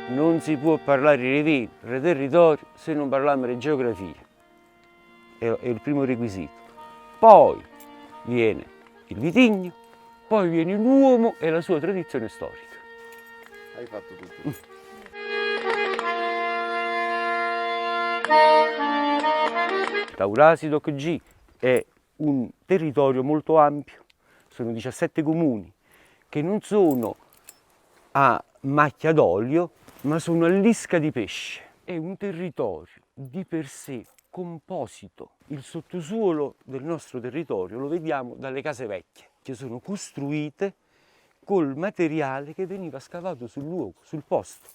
Non si può parlare di vino, di territorio, se non parliamo di geografia. È il primo requisito. Poi viene il vitigno, poi viene l'uomo e la sua tradizione storica. Hai fatto tutto. Taurasi DOCG è un territorio molto ampio, sono 17 comuni che non sono a macchia d'olio, ma sono a lisca di pesce. È un territorio di per sé composito. Il sottosuolo del nostro territorio lo vediamo dalle case vecchie, che sono costruite col materiale che veniva scavato sul luogo, sul posto.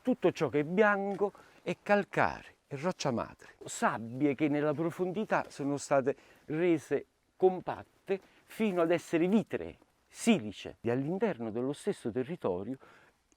Tutto ciò che è bianco è calcare, è roccia madre. Sabbie che nella profondità sono state rese compatte fino ad essere vitree, silice. E all'interno dello stesso territorio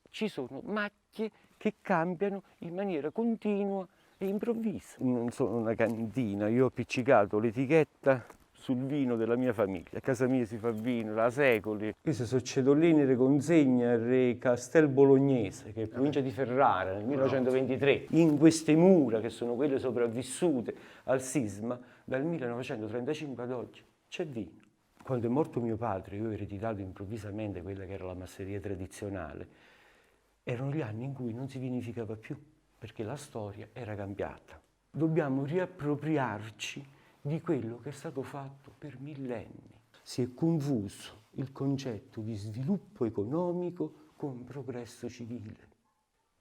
ci sono macchie che cambiano in maniera continua e improvvisa. Non sono una cantina, io ho appiccicato l'etichetta sul vino della mia famiglia. A casa mia si fa vino da secoli. Queste sono cedolini di consegna al re Castel Bolognese, che è provincia di Ferrara, nel 1923. In queste mura, che sono quelle sopravvissute al sisma, dal 1935 ad oggi c'è vino. Quando è morto mio padre, io ho ereditato improvvisamente quella che era la masseria tradizionale. Erano gli anni in cui non si vinificava più, perché la storia era cambiata. Dobbiamo riappropriarci di quello che è stato fatto per millenni. Si è confuso il concetto di sviluppo economico con progresso civile.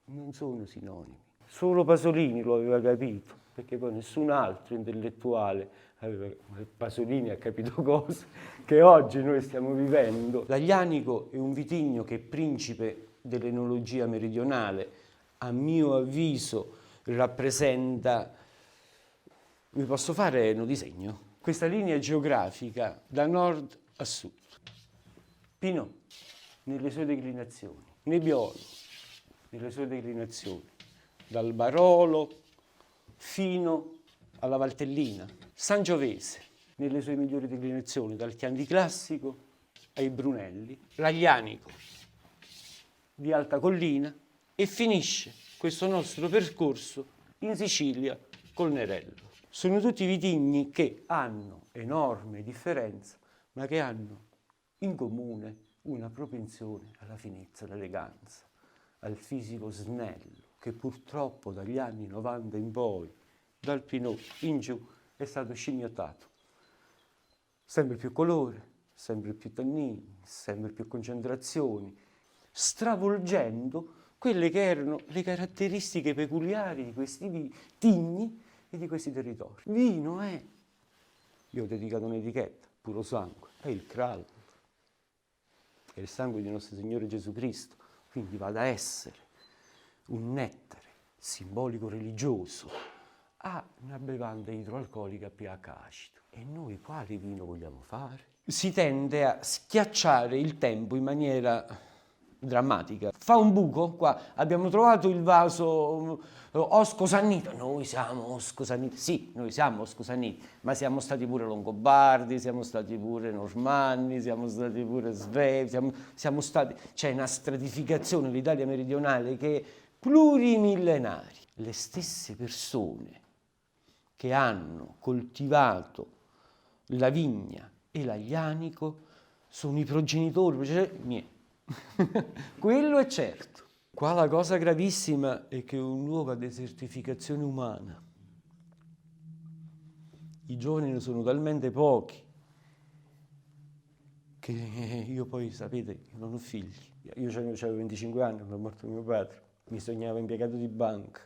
Non sono sinonimi. Solo Pasolini lo aveva capito, perché poi nessun altro intellettuale aveva. Pasolini ha capito cose che oggi noi stiamo vivendo. L'Aglianico è un vitigno che è principe dell'enologia meridionale, a mio avviso rappresenta. Vi posso fare un disegno? Questa linea geografica da nord a sud. Pinot nelle sue declinazioni, Nebbiolo nelle sue declinazioni, dal Barolo fino alla Valtellina, Sangiovese nelle sue migliori declinazioni, dal Chianti Classico ai Brunelli, l'Aglianico di alta collina e finisce questo nostro percorso in Sicilia col Nerello. Sono tutti vitigni che hanno enorme differenza, ma che hanno in comune una propensione alla finezza, all'eleganza, al fisico snello, che purtroppo dagli anni 90 in poi, dal Pinot in giù, è stato scimmiottato. Sempre più colore, sempre più tannini, sempre più concentrazioni, stravolgendo quelle che erano le caratteristiche peculiari di questi vitigni e di questi territori. Vino è, io ho dedicato un'etichetta, puro sangue, è il Kral, è il sangue di nostro Signore Gesù Cristo, quindi va da essere un nettare simbolico religioso a una bevanda idroalcolica a pH acido. E noi quale vino vogliamo fare? Si tende a schiacciare il tempo in maniera drammatica. Fa un buco qua, abbiamo trovato il vaso osco-sannita, noi siamo osco-sanniti, sì, noi siamo osco-sanniti, ma siamo stati pure longobardi, siamo stati pure normanni, siamo stati pure svevi, c'è una stratificazione dell'Italia meridionale che è plurimillenaria. Le stesse persone che hanno coltivato la vigna e l'aglianico sono i progenitori miei. Quello è certo. Qua la cosa gravissima è che è una nuova desertificazione umana. I giovani ne sono talmente pochi che io poi, sapete, io non ho figli. Io avevo 25 anni quando è morto mio padre. Mi sognavo impiegato di banca.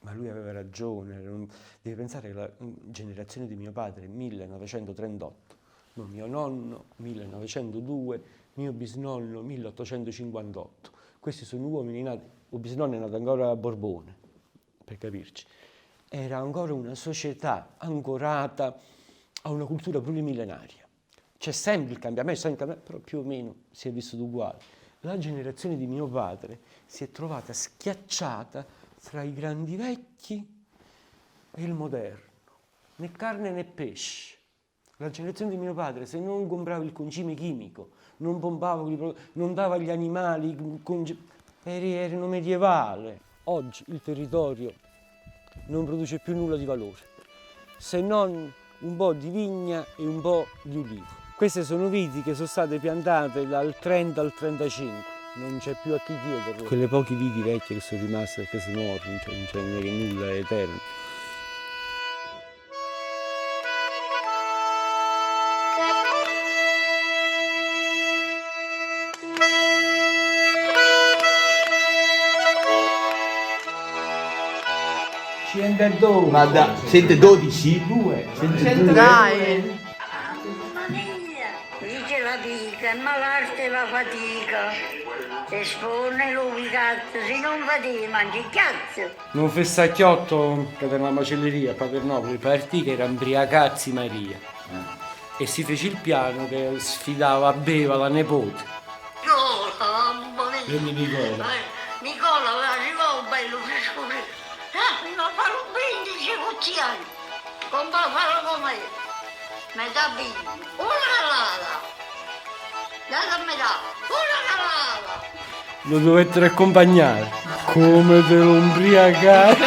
Ma lui aveva ragione. Devi pensare che la generazione di mio padre è 1938. Mio nonno 1902, mio bisnonno 1858. Questi sono uomini nati, il bisnonno è nato ancora a Borbone, per capirci. Era ancora una società ancorata a una cultura plurimillenaria. C'è sempre il cambiamento, però più o meno si è vissuto uguale. La generazione di mio padre si è trovata schiacciata tra i grandi vecchi e il moderno, né carne né pesce. La generazione di mio padre, se non comprava il concime chimico, non pompava, non dava agli animali, erano medievali. Oggi il territorio non produce più nulla di valore, se non un po' di vigna e un po' di ulivo. Queste sono viti che sono state piantate dal 30 al 35, non c'è più a chi chiederlo. Quelle poche viti vecchie che sono rimaste perché sono morte, non c'è nulla è eterno. Ma da, sente 12? 2. Dai! Dice la dica, ma l'arte la fatica, espone l'ubicato, se non fate mangi cazzo. Non fessacchiotto che era una macelleria a Paternopoli, partì che era Imbriacazzi Maria. E si fece il piano che sfidava, beva la nipote. Nicola, mamma mia. Quindi Nicola. Nicola, arrivò bello fresco. Mi va a fare un brindisi con anni. Come va a fare con me? Metà bimbo, una calata. Date a metà, una calata. Lo dovettero accompagnare. Come te lo imbriacare?